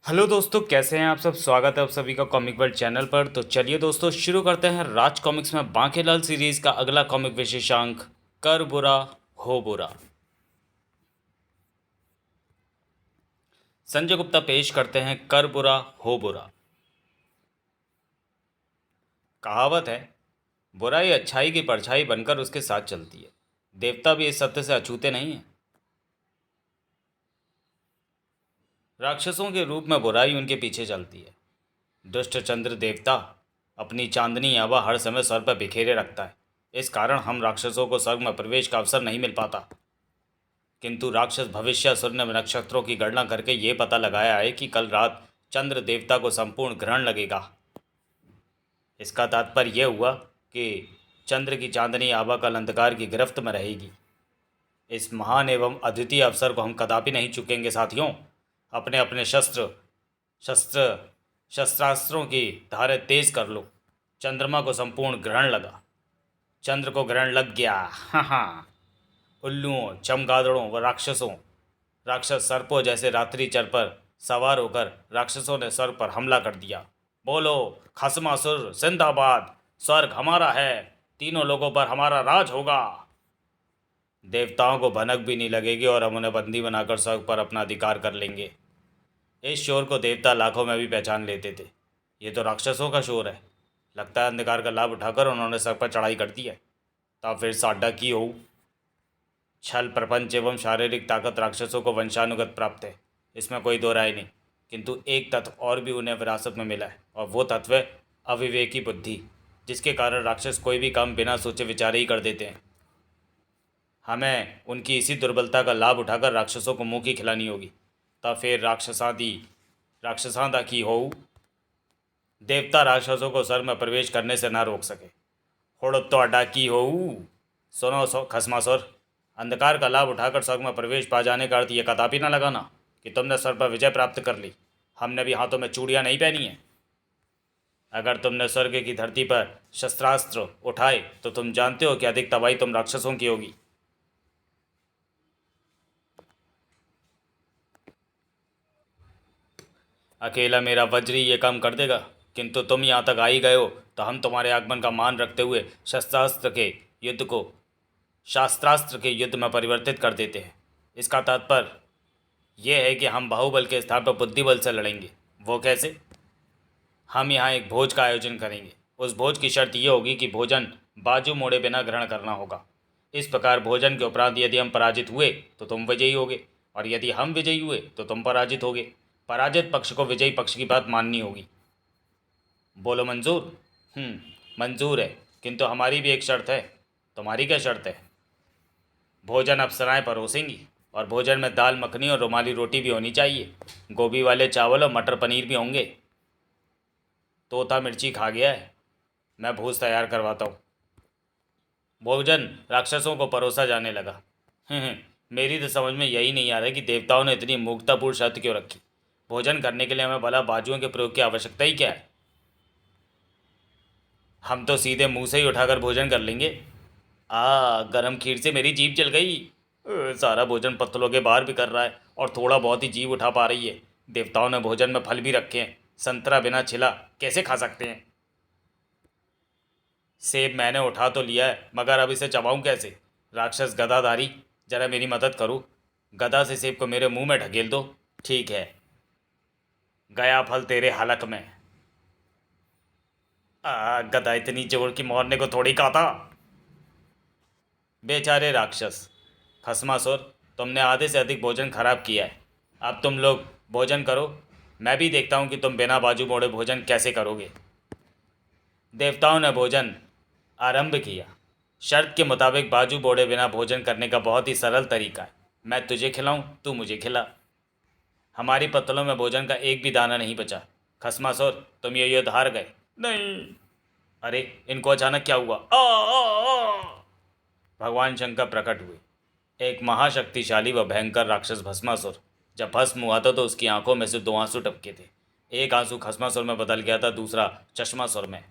Hello दोस्तों, कैसे हैं आप सब। स्वागत है आप सभी का कॉमिक वर्ल्ड चैनल पर। तो चलिए दोस्तों, शुरू करते हैं राज कॉमिक्स में बांकेलाल सीरीज का अगला कॉमिक विशेषांक, कर बुरा हो बुरा। संजय गुप्ता पेश करते हैं कर बुरा हो बुरा। कहावत है, बुराई अच्छाई की परछाई बनकर उसके साथ चलती है। देवता भी इस सत्य से अछूते नहीं हैं। राक्षसों के रूप में बुराई उनके पीछे चलती है। दुष्ट चंद्र देवता अपनी चांदनी आभा हर समय स्वर्ग पर बिखेरे रखता है। इस कारण हम राक्षसों को स्वर्ग में प्रवेश का अवसर नहीं मिल पाता। किंतु राक्षस भविष्यासुर ने नक्षत्रों की गणना करके ये पता लगाया है कि कल रात चंद्र देवता को संपूर्ण ग्रहण लगेगा। इसका तात्पर्य यह हुआ कि चंद्र की चांदनी आभा कल अंधकार की गिरफ्त में रहेगी। इस महान एवं अद्वितीय अवसर को हम कदापि नहीं चूकेंगे। साथियों, अपने अपने शस्त्र शस्त्रास्त्रों की धारें तेज कर लो। चंद्रमा को संपूर्ण ग्रहण लगा। चंद्र को ग्रहण लग गया। हाँ हाँ। उल्लुओं, चमगादड़ों व राक्षस सर्पों जैसे रात्रि चर पर सवार होकर राक्षसों ने स्वर्ग पर हमला कर दिया। बोलो खसमासुर जिंदाबाद, स्वर्ग हमारा है, तीनों लोगों पर हमारा राज होगा। देवताओं को भनक भी नहीं लगेगी और हम उन्हें बंदी बनाकर स्वर्ग पर अपना अधिकार कर लेंगे। इस शोर को देवता लाखों में भी पहचान लेते थे। ये तो राक्षसों का शोर है। लगता है अंधकार का लाभ उठाकर उन्होंने सर पर चढ़ाई कर दी है। तब फिर साडा की हो। छल, प्रपंच एवं शारीरिक ताकत राक्षसों को वंशानुगत प्राप्त है, इसमें कोई दो राय नहीं। किंतु एक तत्व और भी उन्हें विरासत में मिला है, और वो तत्व है अविवेकी बुद्धि, जिसके कारण राक्षस कोई भी काम बिना सोचे विचारे ही कर देते हैं। हमें उनकी इसी दुर्बलता का लाभ उठाकर राक्षसों को मुँह की खिलानी होगी। तब फिर राक्षसांदा की हो। देवता राक्षसों को स्वर्ग में प्रवेश करने से ना रोक सके। होड़ तो अड्डा की हो। सुनो खसमासुर, अंधकार का लाभ उठाकर स्वर्ग में प्रवेश पा जाने का अर्थ ये कदापि न लगाना कि तुमने स्वर्ग पर विजय प्राप्त कर ली। हमने भी हाथों में चूड़ियाँ नहीं पहनी हैं। अगर तुमने स्वर्ग की धरती पर शस्त्रास्त्र उठाए तो तुम जानते हो कि अधिक तबाही तुम राक्षसों की होगी। अकेला मेरा वज्री ये काम कर देगा, किंतु तुम यहाँ तक आ ही गए हो तो हम तुम्हारे आगमन का मान रखते हुए शास्त्रास्त्र के युद्ध में परिवर्तित कर देते हैं। इसका तात्पर्य यह है कि हम बाहुबल के स्थान पर बुद्धिबल से लड़ेंगे। वो कैसे? हम यहाँ एक भोज का आयोजन करेंगे। उस भोज की शर्त यह होगी कि भोजन बाजू मोड़े बिना ग्रहण करना होगा। इस प्रकार भोजन के उपरांत यदि हम पराजित हुए तो तुम विजयी होगे, और यदि हम विजयी हुए तो तुम पराजित होगे। पराजित पक्ष को विजयी पक्ष की बात माननी होगी। बोलो मंजूर? मंजूर है, किंतु हमारी भी एक शर्त है। तुम्हारी क्या शर्त है? भोजन अप्सराएं परोसेंगी, और भोजन में दाल मखनी और रुमाली रोटी भी होनी चाहिए। गोभी वाले चावल और मटर पनीर भी होंगे। तोता मिर्ची खा गया है, मैं भोज तैयार करवाता हूँ। भोजन राक्षसों को परोसा जाने लगा। मेरी तो समझ में यही नहीं आ रहा कि देवताओं ने इतनी मूर्खतापूर्ण शर्त क्यों रखी। भोजन करने के लिए हमें भला बाजुओं के प्रयोग की आवश्यकता ही क्या है? हम तो सीधे मुंह से ही उठाकर भोजन कर लेंगे। गरम खीर से मेरी जीभ जल गई। सारा भोजन पत्तलों के बाहर भी कर रहा है और थोड़ा बहुत ही जीभ उठा पा रही है। देवताओं ने भोजन में फल भी रखे हैं। संतरा बिना छिला कैसे खा सकते हैं? सेब मैंने उठा तो लिया है, मगर अब इसे चबाऊं कैसे? राक्षस गदाधारी, जरा मेरी मदद करो। गदा से सेब को मेरे मुंह में ढकेल दो। ठीक है, गया फल तेरे हलक में। गदा इतनी जोर की मोरने को थोड़ी कहा था। बेचारे राक्षस। खसमासुर, तुमने आधे से अधिक भोजन खराब किया है। अब तुम लोग भोजन करो, मैं भी देखता हूँ कि तुम बिना बाजू मोड़े भोजन कैसे करोगे। देवताओं ने भोजन आरंभ किया। शर्त के मुताबिक बाजू मोड़े बिना भोजन करने का बहुत ही सरल तरीका है। मैं तुझे खिलाऊं, तू मुझे खिला। हमारी पत्तलों में भोजन का एक भी दाना नहीं बचा। खसमासुर, तुम ये युद्ध हार गए। नहीं। अरे, इनको अचानक क्या हुआ? भगवान शंकर प्रकट हुए। एक महाशक्तिशाली व भयंकर राक्षस भस्मासुर। जब भस्म हुआ था तो उसकी आंखों में से दो आंसू टपके थे। एक आंसू खसमासुर में बदल गया था, दूसरा चश्मासुर में।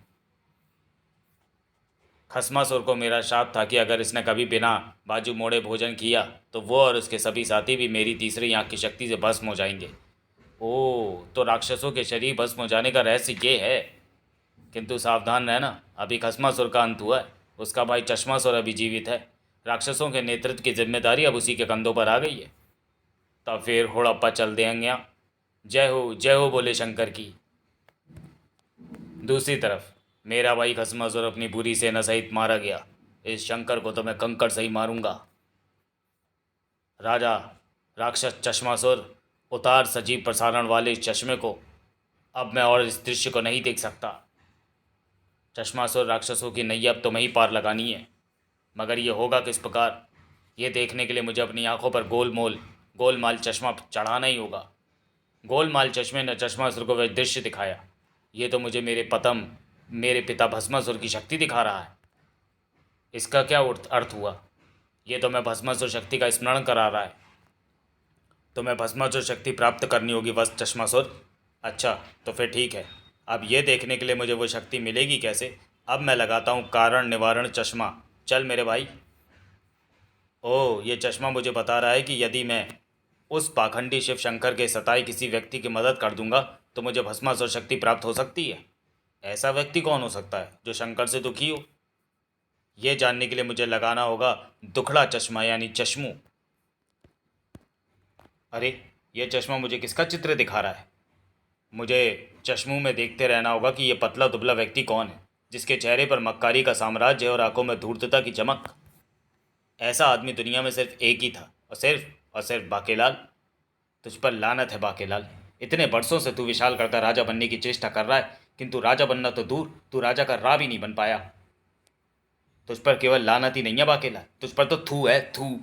खसमासुर को मेरा शाप था कि अगर इसने कभी बिना बाजू मोड़े भोजन किया तो वो और उसके सभी साथी भी मेरी तीसरी आंख की शक्ति से भस्म हो जाएंगे। ओ, तो राक्षसों के शरीर भस्म हो जाने का रहस्य ये है। किंतु सावधान रहना, अभी खसमासुर का अंत हुआ है। उसका भाई चश्मासुर अभी जीवित है। राक्षसों के नेतृत्व की जिम्मेदारी अब उसी के कंधों पर आ गई है। तब फिर होड़प्पा चल देंगे यहाँ। जय हो बोले शंकर की। दूसरी तरफ मेरा भाई खसमासुर अपनी पूरी सेना सहित मारा गया। इस शंकर को तो मैं कंकड़ से ही मारूंगा। राजा, राक्षस चश्मासुर, उतार सजीव प्रसारण वाले इस चश्मे को। अब मैं और इस दृश्य को नहीं देख सकता। चश्मासुर राक्षसों की नैया अब तो मैं ही पार लगानी है। मगर ये होगा किस प्रकार, ये देखने के लिए मुझे अपनी आंखों पर गोलमाल चश्मा चढ़ाना ही होगा। गोलमाल चश्मे ने चश्मासुर को वह दृश्य दिखाया। ये तो मुझे मेरे पिता भस्मासुर की शक्ति दिखा रहा है। इसका क्या अर्थ हुआ? ये तो मैं भस्मासुर शक्ति का स्मरण करा रहा है। तो मैं भस्मासुर शक्ति प्राप्त करनी होगी बस चश्मासुर। अच्छा, तो फिर ठीक है। अब ये देखने के लिए मुझे वो शक्ति मिलेगी कैसे। अब मैं लगाता हूँ कारण निवारण चश्मा। चल मेरे भाई। ओह, ये चश्मा मुझे बता रहा है कि यदि मैं उस पाखंडी शिव शंकर के सताए किसी व्यक्ति की मदद कर दूंगा तो मुझे भस्मासुर शक्ति प्राप्त हो सकती है। ऐसा व्यक्ति कौन हो सकता है जो शंकर से दुखी हो? ये जानने के लिए मुझे लगाना होगा दुखड़ा चश्मा यानी चश्मू। अरे, ये चश्मा मुझे किसका चित्र दिखा रहा है? मुझे चश्मू में देखते रहना होगा कि ये पतला दुबला व्यक्ति कौन है, जिसके चेहरे पर मक्कारी का साम्राज्य और आंखों में धूर्तता की चमक। ऐसा आदमी दुनिया में सिर्फ एक ही था, और सिर्फ बाकेलाल। तुझ पर लानत है बाकेलाल। इतने बरसों से तू विशाल करता राजा बनने की चेष्टा कर रहा है, किंतु राजा बनना तो दूर, तू राजा का रा भी नहीं बन पाया। तुझ पर केवल लानत ही नहीं है बाकेलाल, तुझ पर तो थू है, थू।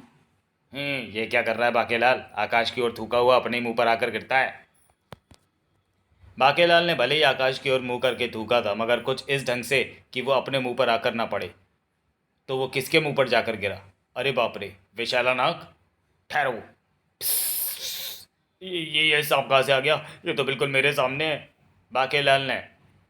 ये क्या कर रहा है बाकेलाल? आकाश की ओर थूका हुआ अपने मुंह पर आकर गिरता है। बाकेलाल ने भले ही आकाश की ओर मुंह करके थूका था, मगर कुछ इस ढंग से कि वो अपने मुंह पर आकर ना पड़े। तो वो किसके मुंह पर जाकर गिरा? अरे बाप रे, विशाला नाग! ठहरो। ये सांप कहाँ से आ गया? ये तो बिल्कुल मेरे सामने है। बाकेलाल ने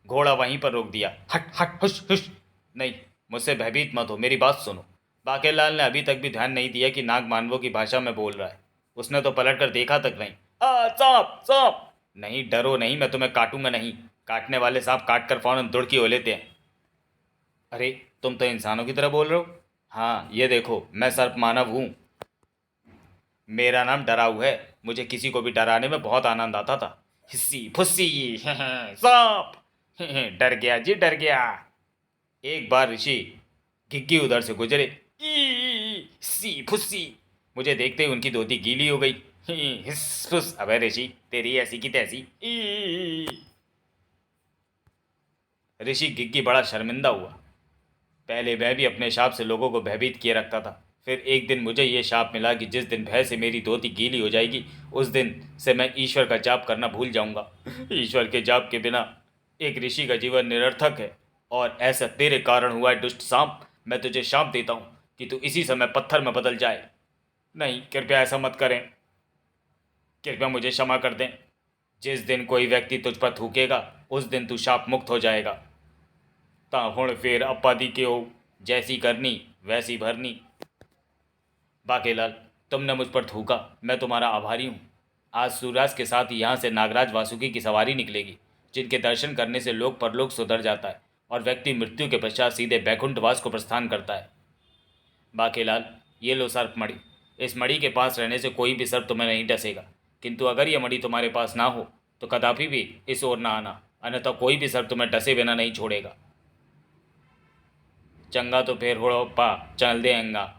घोड़ा वहीं पर रोक दिया। हट हट, हुश हुश। नहीं, मुझसे भयभीत मत हो, मेरी बात सुनो। बाकेलाल ने अभी तक भी ध्यान नहीं दिया कि नाग मानवों की भाषा में बोल रहा है। उसने तो पलट कर देखा तक नहीं। सांप सांप! नहीं, डरो नहीं, मैं तुम्हें काटूंगा नहीं। काटने वाले सांप काट कर फौरन दुड़की हो लेते हैं। अरे, तुम तो इंसानों की तरह बोल रहे हो। हाँ, ये देखो, मैं सर्प मानव हूँ। मेरा नाम डराऊ है। मुझे किसी को भी डराने में बहुत आनंद आता था। हिस्सी फुस्सी सांप! डर गया जी, डर गया। एक बार ऋषि घिग्गी उधर से गुजरे। हिस्सी फुस्सी! मुझे देखते ही उनकी धोती गीली हो गई। हिस फुस! अबे ऋषि, तेरी ऐसी की तैसी। ऋषि घिग्गी बड़ा शर्मिंदा हुआ। पहले मैं भी अपने शाप से लोगों को भयभीत किए रखता था। फिर एक दिन मुझे ये शाप मिला कि जिस दिन भय से मेरी धोती गीली हो जाएगी, उस दिन से मैं ईश्वर का जाप करना भूल जाऊंगा। ईश्वर के जाप के बिना एक ऋषि का जीवन निरर्थक है। और ऐसा तेरे कारण हुआ है दुष्ट सांप। मैं तुझे शाप देता हूँ कि तू इसी समय पत्थर में बदल जाए। नहीं, कृपया ऐसा मत करें। कृपया मुझे क्षमा कर दें। जिस दिन कोई व्यक्ति तुझ पर थूकेगा, उस दिन तू शाप मुक्त हो जाएगा। ता हुण फेर अपादी के हो, जैसी करनी वैसी भरनी। बाकेलाल, तुमने मुझ पर थूका, मैं तुम्हारा आभारी हूँ। आज सूर्यास्त के साथ ही यहाँ से नागराज वासुकी की सवारी निकलेगी, जिनके दर्शन करने से लोक परलोक सुधर जाता है और व्यक्ति मृत्यु के पश्चात सीधे बैकुंठवास को प्रस्थान करता है। बाकेलाल, ये लो सर्प मणि। इस मणि के पास रहने से कोई भी सर्प तुम्हें नहीं डसेगा, किंतु अगर यह मणि तुम्हारे पास ना हो तो कदापि भी इस ओर ना आना, अन्यथा कोई भी सर्प तुम्हें डसे बिना नहीं छोड़ेगा। चंगा तो फिर होड़प्पा चल देंगा।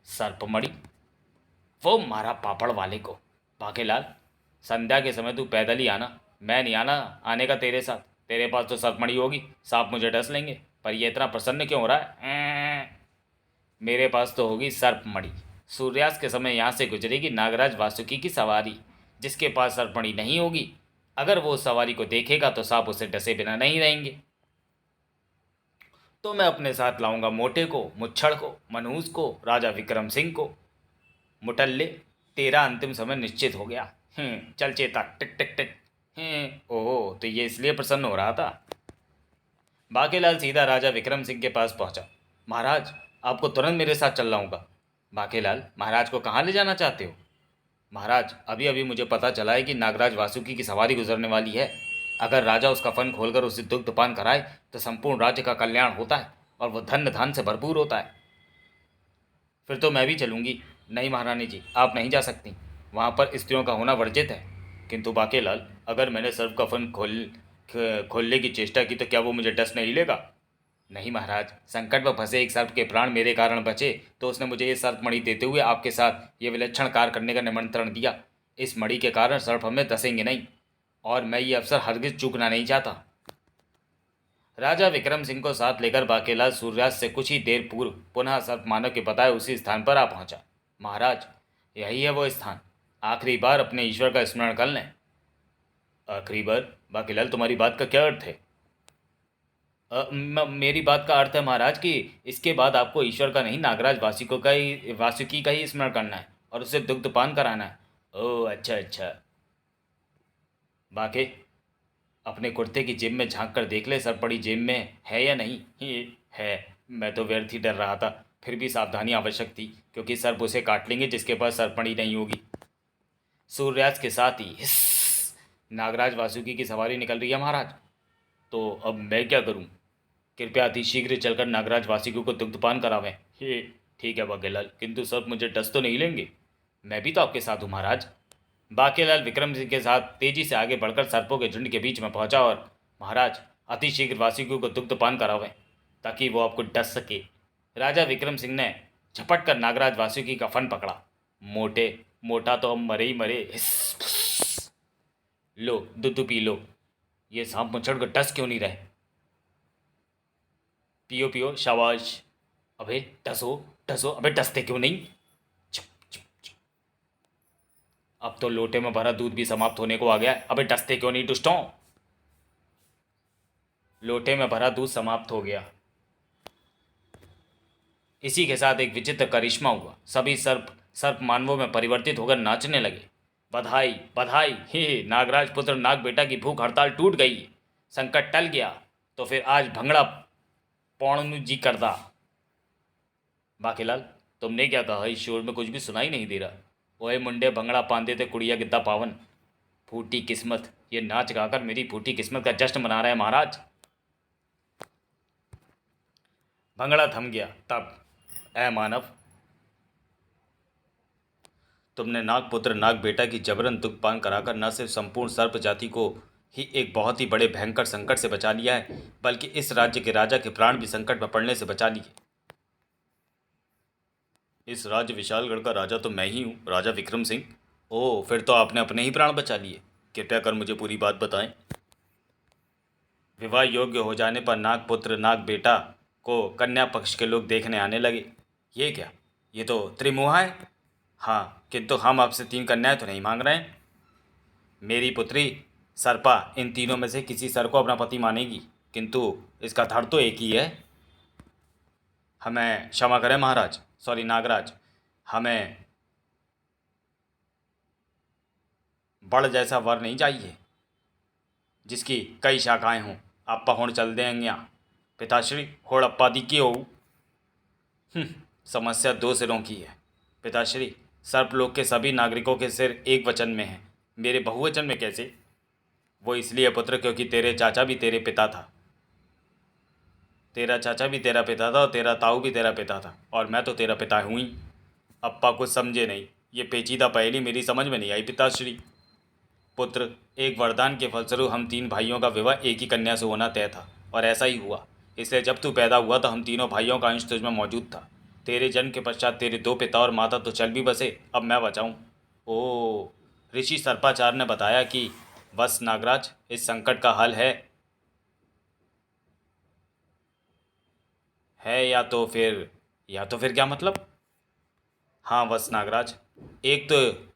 सर्प मणि? वो मारा पापड़ वाले को। बाकेलाल, संध्या के समय तू पैदल ही आना, मैं नहीं आना आने का तेरे साथ। तेरे पास तो सर्पमणि होगी, सांप मुझे डस लेंगे। पर ये इतना प्रसन्न क्यों हो रहा है? मेरे पास तो होगी सर्पमणि। सूर्यास्त के समय यहाँ से गुजरेगी नागराज वासुकी की सवारी। जिसके पास सर्पमणि नहीं होगी, अगर वो उस सवारी को देखेगा तो सांप उसे डसे बिना नहीं रहेंगे। तो मैं अपने साथ लाऊंगा मोटे को, मुच्छड़ को, मनहूस को, राजा विक्रम सिंह को। मुटल्ले, तेरा अंतिम समय निश्चित हो गया। चल चेता, टिक टिक टिक। ओह, तो ये इसलिए प्रसन्न हो रहा था। बाकेलाल सीधा राजा विक्रम सिंह के पास पहुंचा। महाराज, आपको तुरंत मेरे साथ चलना होगा। बाकेलाल, महाराज को कहाँ ले जाना चाहते हो? महाराज, अभी अभी मुझे पता चला है कि नागराज वासुकी की सवारी गुजरने वाली है। अगर राजा उसका फन खोलकर उसे दुग्धपान कराए तो संपूर्ण राज्य का कल्याण होता है और वह धन धान से भरपूर होता है। फिर तो मैं भी चलूंगी। नहीं महारानी जी, आप नहीं जा सकती। वहाँ पर स्त्रियों का होना वर्जित है। किंतु बाकेलाल, अगर मैंने सर्प का फन खोलने की चेष्टा की तो क्या वो मुझे डस नहीं लेगा? नहीं महाराज, संकट में फंसे एक सर्प के प्राण मेरे कारण बचे तो उसने मुझे ये सर्प मणि देते हुए आपके साथ ये विलक्षण कार्य करने का निमंत्रण दिया। इस मणि के कारण सर्प हमें डसेंगे नहीं और मैं ये अवसर हरगिज चूकना नहीं चाहता। राजा विक्रम सिंह को साथ लेकर बाकेलाल सूर्यास्त से कुछ ही देर पूर्व पुनः सर्प मानव के बताए उसी स्थान पर आ पहुंचा। महाराज, यही है वो स्थान। आखिरी बार अपने ईश्वर का स्मरण कर लें। आखिरी बार? बाकेलाल, तुम्हारी बात का क्या अर्थ है? मेरी बात का अर्थ है महाराज कि इसके बाद आपको ईश्वर का नहीं, नागराज वासुकी का ही स्मरण करना है और उसे दुग्धपान कराना है। ओह, अच्छा अच्छा। बाकी अपने कुर्ते की जेब में झांक कर देख ले, सरपड़ी जेब में है या नहीं। ये है। मैं तो व्यर्थ ही डर रहा था। फिर भी सावधानी आवश्यक थी क्योंकि सर्प उसे काट लेंगे जिसके पास सरपड़ी नहीं होगी। सूर्यास्त के साथ ही हिस, नागराज वासुकी की सवारी निकल रही है महाराज। तो अब मैं क्या करूं? कृपया अति शीघ्र चलकर नागराज वासुकी को दुग्धपान करावें। हे, ठीक है बाकेलाल, किंतु सब मुझे डस तो नहीं लेंगे? मैं भी तो आपके साथ हूँ महाराज। बाकेलाल विक्रम सिंह के साथ तेजी से आगे बढ़कर सर्पों के झुंड के बीच में पहुंचा और महाराज, अति शीघ्र वासुकी को दुग्धपान करावें ताकि वो आपको डस सके। राजा विक्रम सिंह ने झपट कर नागराज वासुकी का फन पकड़ा। मोटे मोटा तो हम मरे ही मरे। हिस, फुस। लो दूध पी लो। ये सांप मुछड़ को डस क्यों नहीं रहे? पियो पियो, शाबाश। अबे डसो डसो, अबे डसते क्यों नहीं? चुप चुप चुप। अब तो लोटे में भरा दूध भी समाप्त होने को आ गया। अबे डसते क्यों नहीं दुष्टों? लोटे में भरा दूध समाप्त हो गया। इसी के साथ एक विचित्र करिश्मा हुआ। सभी सर्प सर्प मानवों में परिवर्तित होकर नाचने लगे। बधाई बधाई, हे नागराज पुत्र नाग बेटा की भूख हड़ताल टूट गई। संकट टल गया। तो फिर आज भंगड़ा पौणनु जी करदा। बाकीलाल, तुमने क्या कहा? इस शोर में कुछ भी सुनाई नहीं दे रहा। ओए मुंडे, भंगड़ा पांदे थे कुड़िया गिद्दा पावन। फूटी किस्मत, ये नाच गाकर मेरी फूटी किस्मत का जश्न मना रहे हैं महाराज। भंगड़ा थम गया। तब ए मानव, तुमने नागपुत्र नाग बेटा की जबरन दुग्धपान कराकर न सिर्फ संपूर्ण सर्प जाति को ही एक बहुत ही बड़े भयंकर संकट से बचा लिया है, बल्कि इस राज्य के राजा के प्राण भी संकट में पड़ने से बचा लिए। इस राज्य विशालगढ़ का राजा तो मैं ही हूँ, राजा विक्रम सिंह। ओह, फिर तो आपने अपने ही प्राण बचा लिए। कृपया कर मुझे पूरी बात बताएं। विवाह योग्य हो जाने पर नागपुत्र नाग बेटा को कन्या पक्ष के लोग देखने आने लगे। ये क्या? ये तो त्रिमुहा है। हाँ, किंतु हम आपसे 3 कन्याएं तो नहीं मांग रहे हैं। मेरी पुत्री सर्पा इन तीनों में से किसी सर को अपना पति मानेगी, किंतु इसका धड़ तो एक ही है। हमें क्षमा करें महाराज, सॉरी नागराज। हमें बड़ जैसा वर नहीं चाहिए जिसकी कई शाखाएं हों। अप्पा होड़ चल देंगे। पिताश्री, होड़ अप्पा दी की हो। समस्या 2 सिरों की है पिताश्री। सर्पलोक के सभी नागरिकों के सिर एक वचन में हैं, मेरे बहुवचन में कैसे? वो इसलिए पुत्र क्योंकि तेरे चाचा भी तेरे पिता था। तेरा चाचा भी तेरा पिता था और तेरा ताऊ भी तेरा पिता था, और मैं तो तेरा पिता हूँ ही। अप्पा कुछ समझे नहीं। ये पेचीदा पहेली मेरी समझ में नहीं आई पिताश्री। पुत्र, एक वरदान के फलस्वरूप हम 3 भाइयों का विवाह एक ही कन्या से होना तय था, और ऐसा ही हुआ। इसलिए जब तू पैदा हुआ तो हम तीनों भाइयों का अंश तुझमें मौजूद था। तेरे जन्म के पश्चात तेरे 2 पिता और माता तो चल भी बसे, अब मैं बचाऊं। ओ, ऋषि सर्पाचार्य ने बताया कि बस नागराज, इस संकट का हल है या तो फिर क्या मतलब? हाँ बस नागराज, एक तो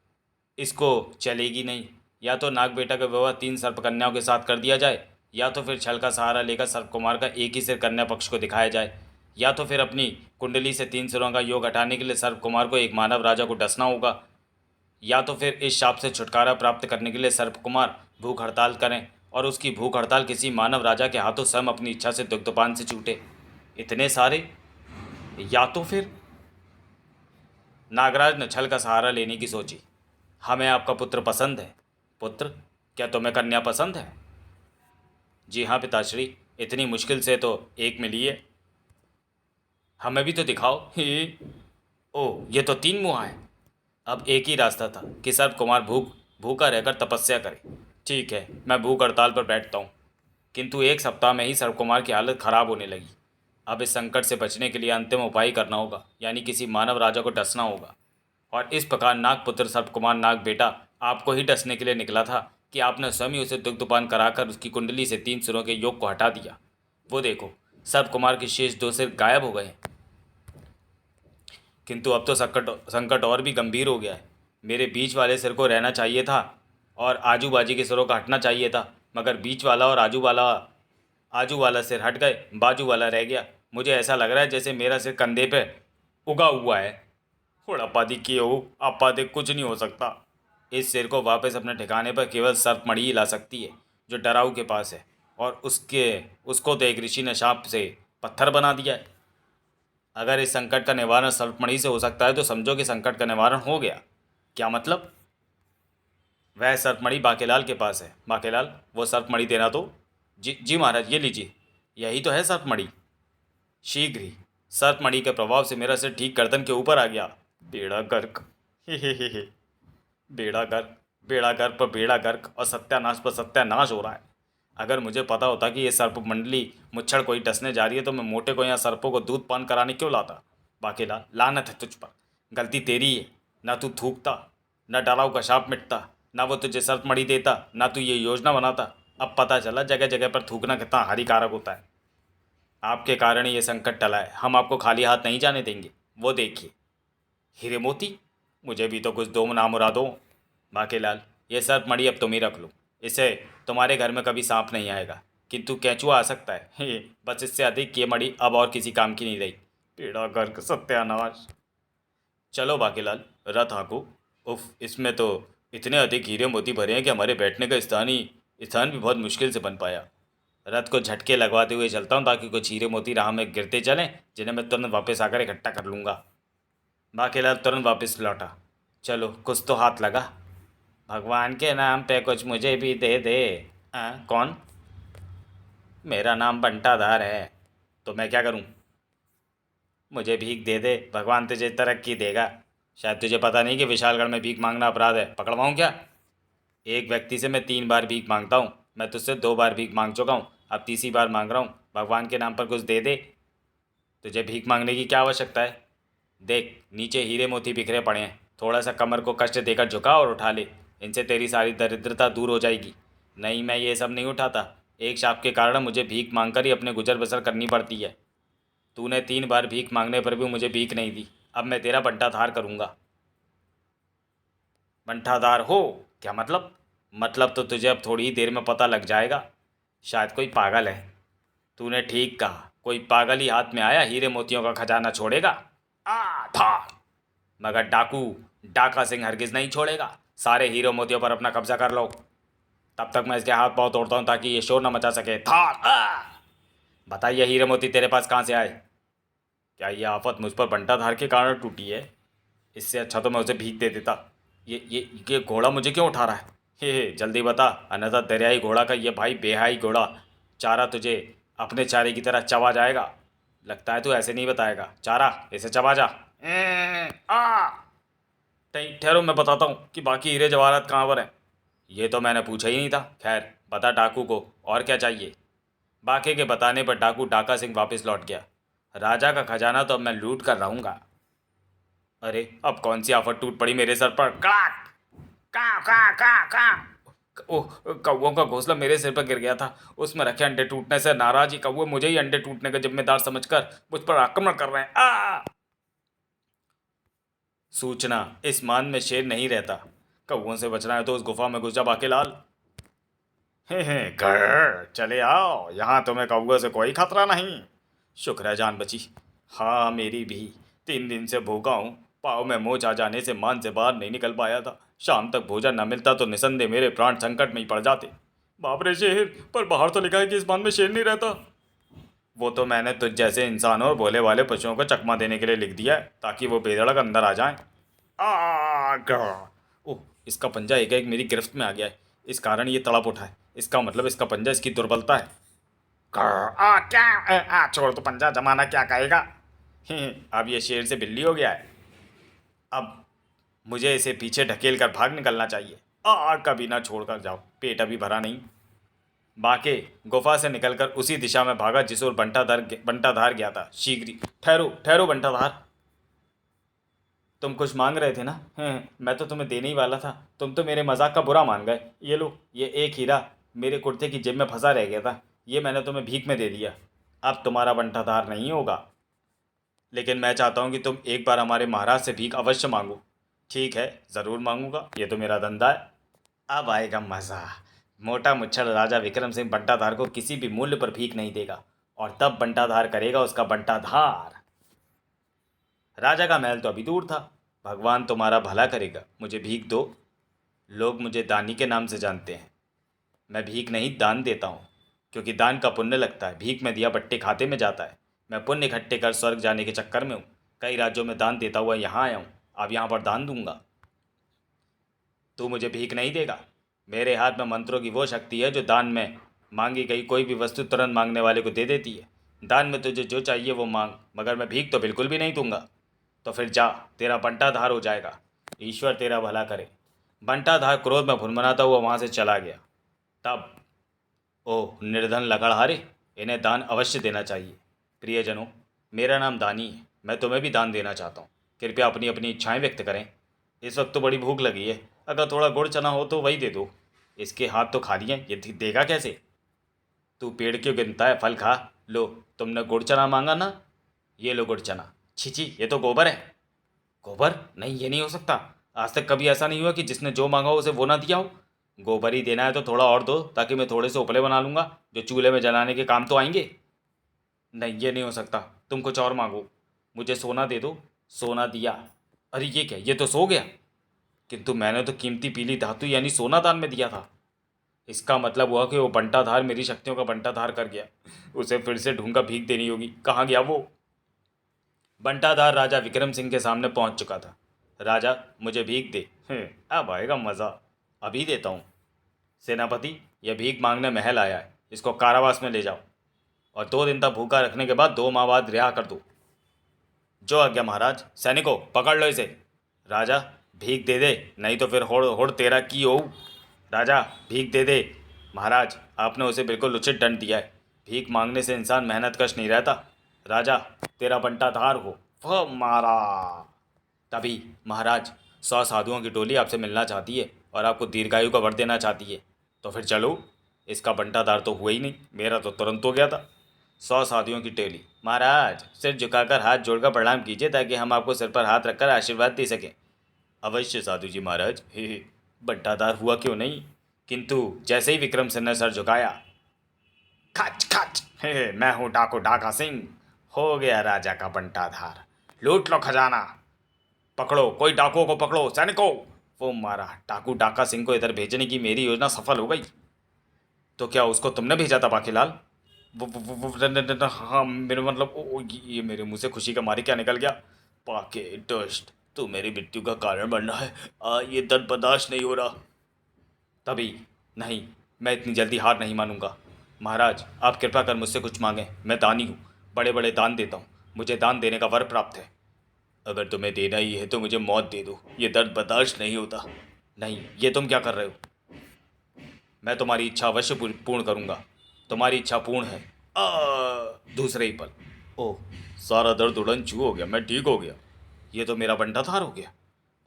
इसको चलेगी नहीं। या तो नाग बेटा का विवाह 3 सर्प कन्याओं के साथ कर दिया जाए, या तो फिर छल का सहारा लेकर सर्प कुमार का एक ही सिर कन्या पक्ष को दिखाया जाए, या तो फिर अपनी कुंडली से 3 सिरों का योग हटाने के लिए सर्प कुमार को एक मानव राजा को डसना होगा, या तो फिर इस शाप से छुटकारा प्राप्त करने के लिए सर्प कुमार भूख हड़ताल करें और उसकी भूख हड़ताल किसी मानव राजा के हाथों स्वयं अपनी इच्छा से दुग्धपान से छूटे। इतने सारे। या तो फिर नागराज ने छल का सहारा लेने की सोची। हमें आपका पुत्र पसंद है। पुत्र? क्या तुम्हें कन्या पसंद है? जी हाँ पिताश्री, इतनी मुश्किल से तो एक मिली है। हमें भी तो दिखाओ। ही। ओह, ये तो 3 मुहा है। अब एक ही रास्ता था कि सर्प कुमार भूखा रहकर तपस्या करे। ठीक है, मैं भूख हड़ताल पर बैठता हूँ। किंतु एक सप्ताह में ही सर्प कुमार की हालत खराब होने लगी। अब इस संकट से बचने के लिए अंतिम उपाय करना होगा, यानी किसी मानव राजा को डसना होगा। और इस प्रकार नागपुत्र सर्पकुमार नाग बेटा आपको ही डसने के लिए निकला था कि आपने स्वयं ही उसे दुग्धपान कराकर उसकी कुंडली से 3 सिरों के योग को हटा दिया। वो देखो, सर्पकुमार के शेष 2 सिर गायब हो गए हैं। किंतु अब तो संकट और भी गंभीर हो गया है। मेरे बीच वाले सिर को रहना चाहिए था और आजू बाजू के सिरों का हटना चाहिए था, मगर बीच वाला और आजू वाला सिर हट गए, बाजू वाला रह गया। मुझे ऐसा लग रहा है जैसे मेरा सिर कंधे पे उगा हुआ है। हुड़प्पादी किए हो आपादे, कुछ नहीं हो सकता। इस सिर को वापस अपने ठिकाने पर केवल सर्पमणि ही ला सकती है, जो डराऊ के पास है। और उसको तो एक ऋषि ने शाप से पत्थर बना दिया है। अगर इस संकट का निवारण सर्पमणि से हो सकता है तो समझो कि संकट का निवारण हो गया। क्या मतलब? वह सर्पमणि बाकेलाल के पास है। बाकेलाल, वो सर्पमणि देना तो। जी जी महाराज, ये लीजिए, यही तो है सर्पमणि। शीघ्र ही। सर्पमणि के प्रभाव से मेरा सिर ठीक गर्दन के ऊपर आ गया। बेड़ा गर्क। हे। बेड़ा गर्क पर बेड़ा गर्क और सत्यानाश पर सत्यानाश हो रहा है। अगर मुझे पता होता कि ये सर्प मंडली मुच्छड़ कोई डसने जा रही है तो मैं मोटे को यहाँ सर्पों को दूध पान कराने क्यों लाता। बाकेला, लानत है तुझ पर। गलती तेरी है। ना तू थूकता, न डराव का शाप मिटता, ना वो तुझे सर्प मणि देता, ना तू ये योजना बनाता। अब पता चला जगह जगह पर थूकना कितना हानिकारक होता है। आपके कारण ये संकट टला है, हम आपको खाली हाथ नहीं जाने देंगे। वो देखिए, हीरे मोती। मुझे भी तो कुछ दो नामुरादो। बाकेलाल, ये सर्प मणि अब तुम ही रख लो। इसे तुम्हारे घर में कभी सांप नहीं आएगा, किंतु केंचुआ आ सकता है। बस इससे अधिक ये मणि अब और किसी काम की नहीं रही। पेड़ा गर्क, सत्यानाश। चलो बाकीलाल, रथ हाँको। उफ, इसमें तो इतने अधिक हीरे मोती भरे हैं कि हमारे बैठने का स्थान भी बहुत मुश्किल से बन पाया। रथ को झटके लगवाते हुए चलता हूँ ताकि कुछ हीरे मोती राह में गिरते चलें, जिन्हें मैं तुरंत वापस आकर इकट्ठा कर लूँगा। बाकीलाल तुरंत वापस लौटा। चलो, कुछ तो हाथ लगा। भगवान के नाम पे कुछ मुझे भी दे दे। कौन? मेरा नाम बंटाधार है। तो मैं क्या करूं? मुझे भीख दे दे, भगवान तुझे तरक्की देगा। शायद तुझे पता नहीं कि विशालगढ़ में भीख मांगना अपराध है। पकड़वाऊँ क्या? एक व्यक्ति से मैं 3 बार भीख मांगता हूँ। मैं तुझसे 2 बार भीख मांग चुका हूँ, अब तीसरी बार मांग रहा हूँ। भगवान के नाम पर कुछ दे दे। तुझे भीख मांगने की क्या आवश्यकता है? देख, नीचे हीरे मोती बिखरे पड़े हैं। थोड़ा सा कमर को कष्ट देकर झुका और उठा ले। इनसे तेरी सारी दरिद्रता दूर हो जाएगी। नहीं, मैं ये सब नहीं उठाता। एक शाप के कारण मुझे भीख मांगकर ही अपने गुजर बसर करनी पड़ती है। तूने 3 बार भीख मांगने पर भी मुझे भीख नहीं दी। अब मैं तेरा बंटाधार करूँगा। बंटाधार हो? क्या मतलब? मतलब तो तुझे अब थोड़ी ही देर में पता लग जाएगा। शायद कोई पागल है। तूने ठीक कहा, कोई पागल ही हाथ में आया हीरे मोतियों का खजाना छोड़ेगा। था, मगर डाका सिंह हरगिज नहीं छोड़ेगा। सारे हीरे मोतियों पर अपना कब्जा कर लो। तब तक मैं इसके हाथ पांव तोड़ता हूँ ताकि ये शोर न मचा सके। था। बताइए, हीरे मोती तेरे पास कहाँ से आए? क्या ये आफत मुझ पर बंटाधार के कारण टूटी है? इससे अच्छा तो मैं उसे भीख दे देता। ये घोड़ा मुझे क्यों उठा रहा है? हे, जल्दी बता, अन्यथा दरियाई घोड़ा का ये भाई बेहाई घोड़ा चारा तुझे अपने चारे की तरह चबा जाएगा। लगता है तू ऐसे नहीं बताएगा। चारा, इसे चबा जा। आ ठहरो, मैं बताता हूँ कि बाकी हीरे जवाहरात कहाँ पर हैं। ये तो मैंने पूछा ही नहीं था। खैर, बता डाकू को और क्या चाहिए। बाकी के बताने पर डाका सिंह वापस लौट गया। राजा का खजाना तो अब मैं लूट कर रहूँगा। अरे, अब कौन सी आफत टूट पड़ी मेरे सर पर। काक का का ओह, कौओं का घोंसला मेरे सिर पर गिर गया था। उसमें रखे अंडे टूटने से नाराज ही कौए मुझे ही अंडे टूटने का जिम्मेदार समझकर मुझ पर आक्रमण कर रहे हैं। सूचना, इस मान में शेर नहीं रहता। कौओं से बचना है तो उस गुफा में घुस जा बाकेलाल। हे घर चले आओ, यहाँ तुम्हें कौओं से कोई खतरा नहीं। शुक्र है जान बची। हाँ, मेरी भी। 3 दिन से भूखा हूँ। पाँव में मोच आ जाने से मान से बाहर नहीं निकल पाया था। शाम तक भोजन न मिलता तो निसंदेह मेरे प्राण संकट में ही पड़ जाते। बाप रे शेर, पर बाहर तो लिखा है कि इस मान में शेर नहीं रहता। वो तो मैंने तुझ जैसे इंसानों और भोले वाले पशुओं को चकमा देने के लिए लिख दिया है, ताकि वो बेधड़क अंदर आ जाएं। ओह, इसका पंजा एक एक मेरी गिरफ्त में आ गया है, इस कारण ये तड़प उठा है। इसका मतलब इसका पंजा इसकी दुर्बलता है। क्या छोड़ तो पंजा, जमाना क्या कहेगा। अब ये शेर से बिल्ली हो गया है। अब मुझे इसे पीछे ढकेल कर भाग निकलना चाहिए। कभी ना छोड़कर जाओ, पेट अभी भरा नहीं। बाके गुफा से निकलकर उसी दिशा में भागा जिस ओर बंटाधार गया था। शीघ्र ही, ठहरो ठहरो बंटाधार, तुम कुछ मांग रहे थे ना। मैं तो तुम्हें देने ही वाला था, तुम तो मेरे मजाक का बुरा मान गए। ये लो, ये एक हीरा मेरे कुर्ते की जेब में फंसा रह गया था, ये मैंने तुम्हें भीख में दे दिया। अब तुम्हारा बंटाधार नहीं होगा, लेकिन मैं चाहता हूँ कि तुम एक बार हमारे महाराज से भीख अवश्य मांगो। ठीक है, ज़रूर मांगूंगा, ये तो मेरा धंधा है। अब आएगा मज़ा। मोटा मुच्छर राजा विक्रम सिंह बंटाधार को किसी भी मूल्य पर भीख नहीं देगा, और तब बंटाधार करेगा उसका बंटाधार। राजा का महल तो अभी दूर था। भगवान तुम्हारा भला करेगा, मुझे भीख दो। लोग मुझे दानी के नाम से जानते हैं। मैं भीख नहीं, दान देता हूँ, क्योंकि दान का पुण्य लगता है। भीख में दिया बट्टे खाते में जाता है। मैं पुण्य इकट्ठे कर स्वर्ग जाने के चक्कर में हूँ। कई राज्यों में दान देता हुआ यहाँ आया हूँ, अब यहाँ पर दान दूंगा। तू मुझे भीख नहीं देगा। मेरे हाथ में मंत्रों की वो शक्ति है जो दान में मांगी गई कोई भी वस्तु तुरंत मांगने वाले को दे देती है। दान में तुझे जो चाहिए वो मांग, मगर मैं भीख तो बिल्कुल भी नहीं दूंगा। तो फिर जा, तेरा बंटाधार हो जाएगा। ईश्वर तेरा भला करे। बंटाधार क्रोध में भुनभुनाता हुआ वहाँ से चला गया। तब, ओह निर्धन लकड़हारे, इन्हें दान अवश्य देना चाहिए। प्रियजनों, मेरा नाम दानी है, मैं तुम्हें भी दान देना चाहता हूँ। कृपया अपनी अपनी इच्छाएं व्यक्त करें। इस वक्त तो बड़ी भूख लगी है, अगर थोड़ा गुड़ चना हो तो वही दे दो। इसके हाथ तो खाली हैं, ये देगा कैसे। तू पेड़ क्यों गिनता है, फल खा। लो, तुमने गुड़ चना मांगा ना, ये लो गुड़ चना। छी, ये तो गोबर है। गोबर नहीं, ये नहीं हो सकता। आज तक कभी ऐसा नहीं हुआ कि जिसने जो मांगा हो उसे वो ना दिया हो। गोबर ही देना है तो थोड़ा और दो, ताकि मैं थोड़े से उपले बना लूँगा जो चूल्हे में जलाने के काम तो आएंगे। नहीं, ये नहीं हो सकता, तुम कुछ और मांगो। मुझे सोना दे दो। सोना दिया। अरे ये क्या, ये तो सो गया। किंतु मैंने तो कीमती पीली धातु यानी सोना दान में दिया था। इसका मतलब हुआ कि वो बंटाधार मेरी शक्तियों का बंटाधार कर गया। उसे फिर से ढूंढकर भीख देनी होगी। कहाँ गया वो। बंटाधार राजा विक्रम सिंह के सामने पहुंच चुका था। राजा, मुझे भीख दे। अब आएगा मज़ा। अभी देता हूँ। सेनापति, यह भीख मांगने महल आया है, इसको कारावास में ले जाओ, और 2 दिन तक भूखा रखने के बाद 2 माह बाद रिहा कर दो। जो आज्ञा महाराज। सैनिकों, पकड़ लो इसे। राजा, भीख दे दे, नहीं तो फिर होड़ होड़ तेरा की हो। राजा, भीख दे दे। महाराज, आपने उसे बिल्कुल उचित दंड दिया है। भीख मांगने से इंसान मेहनत कश नहीं रहता। राजा, तेरा बंटाधार हो। वह मारा। तभी, महाराज, 100 साधुओं की टोली आपसे मिलना चाहती है और आपको दीर्घायु का वर देना चाहती है। तो फिर चलो। इसका बंटाधार तो हुआ ही नहीं, मेरा तो तुरंत हो गया था। 100 साधुओं की टोली। महाराज, सिर झुकाकर हाथ जोड़कर प्रणाम कीजिए, ताकि हम आपको सिर पर हाथ रखकर आशीर्वाद दे सकें। अवश्य साधु जी महाराज। हे, बंटाधार हुआ क्यों नहीं। किंतु जैसे ही विक्रम सिंह ने सर झुकाया, खच खच, हे, मैं हूँ डाको डाका सिंह। हो गया राजा का बंटाधार। लूट लो खजाना। पकड़ो, कोई डाकुओं को पकड़ो, सैनिकों। वो मारा। डाकू डाका सिंह को इधर भेजने की मेरी योजना सफल हो गई। तो क्या उसको तुमने भेजा था बाकीलाल। हाँ, मेरे मतलब ये मेरे मुंह से खुशी का मारे क्या निकल गया। पाके डस्ट, तू मेरी मृत्यु का कारण बन रहा है। ये दर्द बर्दाश्त नहीं हो रहा। तभी, नहीं, मैं इतनी जल्दी हार नहीं मानूंगा। महाराज, आप कृपा कर मुझसे कुछ मांगें, मैं दानी हूँ, बड़े बड़े दान देता हूँ, मुझे दान देने का वर प्राप्त है। अगर तुम्हें देना ही है तो मुझे मौत दे दो, ये दर्द बर्दाश्त नहीं होता। नहीं, ये तुम क्या कर रहे हो। मैं तुम्हारी इच्छा अवश्य पूर्ण करूंगा। तुम्हारी इच्छा पूर्ण है। दूसरे ही पल, ओह, सारा दर्द उड़न छू हो गया, मैं ठीक हो गया। ये तो मेरा बंटाधार हो गया।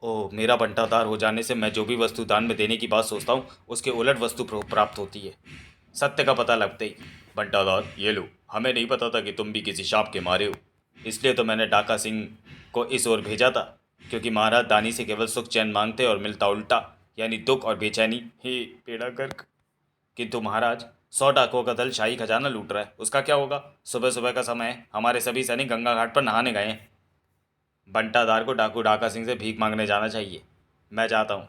ओह, मेरा बंटाधार हो जाने से मैं जो भी वस्तु दान में देने की बात सोचता हूँ उसके उलट वस्तु प्राप्त होती है। सत्य का पता लगते ही। बंटाधार, ये लो, हमें नहीं पता था कि तुम भी किसी शाप के मारे हो, इसलिए तो मैंने डाका सिंह को इस ओर भेजा था, क्योंकि महाराज दानी से केवल सुख चैन मांगते और मिलता उल्टा, यानी दुख और बेचैनी। हे पेड़ा गर्क। किंतु महाराज, 100 डाकुओं का दल शाही खजाना लूट रहा है, उसका क्या होगा। सुबह सुबह का समय है, हमारे सभी सैनिक गंगा घाट पर नहाने गए हैं। बंटाधार को डाकू डाका सिंह से भीख मांगने जाना चाहिए। मैं जाता हूँ।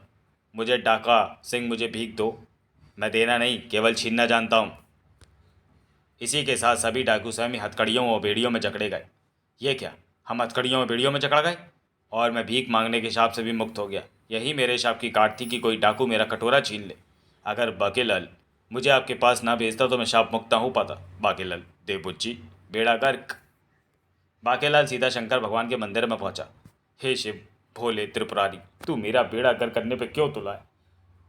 मुझे डाका सिंह, मुझे भीख दो। मैं देना नहीं, केवल छीनना जानता हूँ। इसी के साथ सभी डाकू स्वयं हथकड़ियों और बेड़ियों में जकड़े गए। ये क्या, हम हथकड़ियों और बेड़ियों में जकड़ गए, और मैं भीख मांगने के शाप से भी मुक्त हो गया। यही मेरे शाप की काट थी कि कोई डाकू मेरा कटोरा छीन ले। अगर बाकेलाल मुझे आपके पास ना भेजता तो मैं शाप मुक्त ना हो पाता। बाकेलाल देवबुच्ची बेड़ा गर्क। बाकेलाल सीधा शंकर भगवान के मंदिर में पहुंचा। हे शिव भोले त्रिपुरारी, तू मेरा बेड़ा गर्क करने पे क्यों तुला है?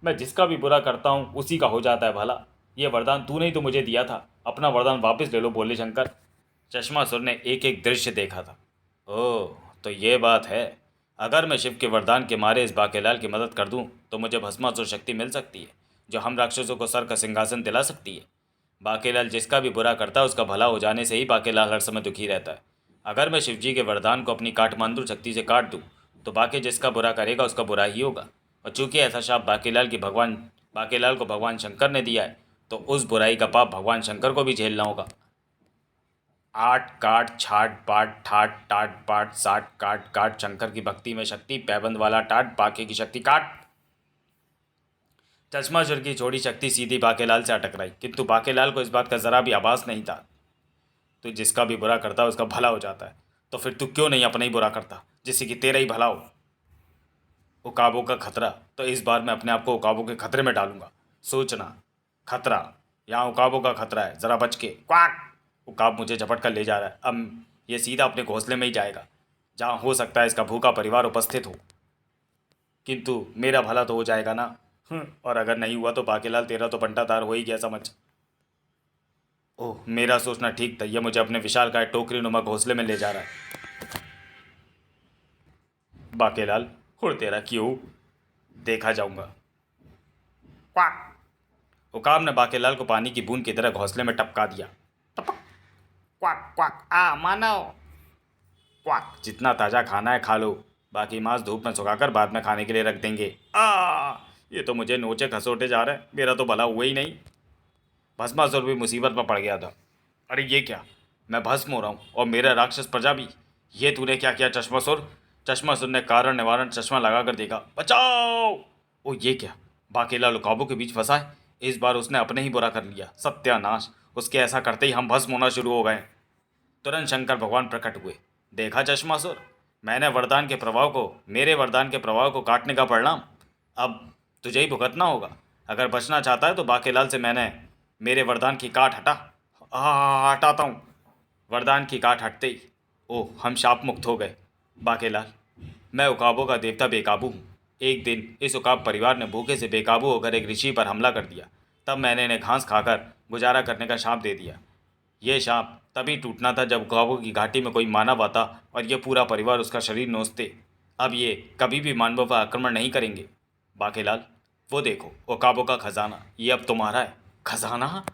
मैं जिसका भी बुरा करता हूँ उसी का हो जाता है भला। ये वरदान तूने ही तो मुझे दिया था, अपना वरदान वापस ले लो भोले शंकर। चश्मासुर ने एक एक दृश्य देखा था। ओह, तो ये बात है। अगर मैं शिव के वरदान के मारे इस बाकेलाल की मदद कर दूं तो मुझे भस्मासुर शक्ति मिल सकती है, जो हम राक्षसों को सर का सिंहासन दिला सकती है। बाकेलाल जिसका भी बुरा करता है उसका भला हो जाने से ही बाकेलाल हर समय दुखी रहता है। अगर मैं शिवजी के वरदान को अपनी काठमांडू शक्ति से काट दूं तो बाकी जिसका बुरा करेगा उसका बुरा ही होगा। और चूंकि ऐसा शाप बाकेलाल को भगवान शंकर ने दिया है, तो उस बुराई का पाप भगवान शंकर को भी झेलना होगा। आट काट छाट पाट ठाट टाट पाट साट काट काट, शंकर की भक्ति में शक्ति, पैबंद वाला टाट, बाके की शक्ति काट। चश्मासुर की छोड़ी शक्ति सीधी बाकेलाल से अटक रही, किंतु बाकेलाल को इस बात का जरा भी आभास नहीं था। तो जिसका भी बुरा करता है उसका भला हो जाता है, तो फिर तू क्यों नहीं अपना ही बुरा करता जिससे कि तेरा ही भला हो? उकाबों का खतरा, तो इस बार मैं अपने आप को उकाबों के खतरे में डालूंगा। सोचना, खतरा, यहाँ उकाबों का खतरा है, जरा बच के। क्वाक! उकाब मुझे झपट कर ले जा रहा है। अब ये सीधा अपने घोंसले में ही जाएगा, जहाँ हो सकता है इसका भूखा परिवार उपस्थित हो। किंतु मेरा भला तो हो जाएगा ना। और अगर नहीं हुआ तो बाकेलाल तेरा तो बंटाधार हो ही गया समझ। ओह, मेरा सोचना ठीक था, यह मुझे अपने विशालकाय टोकरी नुमा घोंसले में ले जा रहा है। बाकेलाल हुड़ तेरा क्यों, देखा जाऊंगा। क्वाक! उकाब ने बाकेलाल को पानी की बूंद की तरह घोंसले में टपका दिया। टपक! Quack quack! आ मानव! क्वाक! जितना ताज़ा खाना है खा लो, बाकी मांस धूप में सुखाकर बाद में खाने के लिए रख देंगे। ये तो मुझे नोचे खसोटे जा रहे हैं, मेरा तो भला हुआ ही नहीं। भस्मासुर भी मुसीबत में पड़ गया था। अरे ये क्या, मैं भस्म हो रहा हूँ और मेरा राक्षस प्रजा भी। ये तूने क्या किया चश्मासुर? चश्मासुर ने कारण निवारण चश्मा लगाकर देखा। बचाओ! ओ ये क्या, बाकेलाल उकाबों के बीच फंसा है। इस बार उसने अपने ही बुरा कर लिया। सत्यानाश! उसके ऐसा करते ही हम भस्म होना शुरू हो गए। तुरंत शंकर भगवान प्रकट हुए। देखा चश्मासुर, मैंने मेरे वरदान के प्रभाव को काटने का परिणाम अब तुझे ही भुगतना होगा। अगर बचना चाहता है तो बाकेलाल से मेरे वरदान की काट हटाता हूँ। वरदान की काट हटते ही ओह, हम शाप मुक्त हो गए। बाकेलाल, मैं उकाबों का देवता बेकाबू हूँ। एक दिन इस उकाब परिवार ने भूखे से बेकाबू होकर एक ऋषि पर हमला कर दिया। तब मैंने इन्हें घास खाकर गुजारा करने का शाप दे दिया। ये शाप तभी टूटना था जब उकाबों की घाटी में कोई मानव आता और ये पूरा परिवार उसका शरीर नोचते। अब ये कभी भी मानवों पर आक्रमण नहीं करेंगे। बाकेलाल, वो देखो उकाबों का खजाना, ये अब तुम्हारा है। खजाना?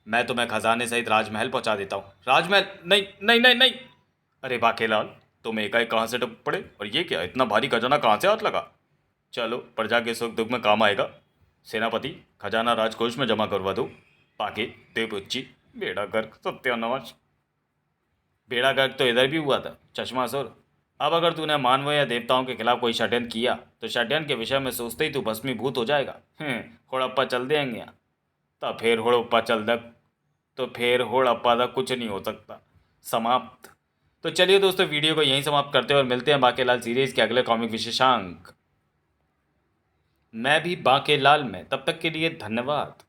मैं तुम्हें खजाने सहित राजमहल पहुंचा देता हूँ। राजमहल? नहीं नहीं नहीं नहीं! अरे बाकेलाल, तुम एकाएक कहाँ से टप पड़े? और ये क्या, इतना भारी खजाना कहाँ से हाथ लगा? चलो, प्रजा के सुख दुख में काम आएगा। सेनापति, खजाना राजकोष में जमा करवा दो। बाके देवबुच्ची बेड़ा गर्क सत्यानाश! बेड़ा गर्क तो इधर भी हुआ था चश्मासुर। अब अगर तूने मानवों या देवताओं के खिलाफ कोई षड्यंत्र किया तो षड्यंत्र के विषय में सोचते ही तू भस्मीभूत हो जाएगा। होड़प्पा चल देंगे। तो फिर होड़प्पा चल दे, तो फिर होड़प्पा दा कुछ नहीं हो सकता। समाप्त। तो चलिए दोस्तों, वीडियो को यहीं समाप्त करते हैं और मिलते हैं बाकेलाल सीरीज के अगले कॉमिक विशेषांक मैं भी बाकेलाल में। तब तक के लिए धन्यवाद।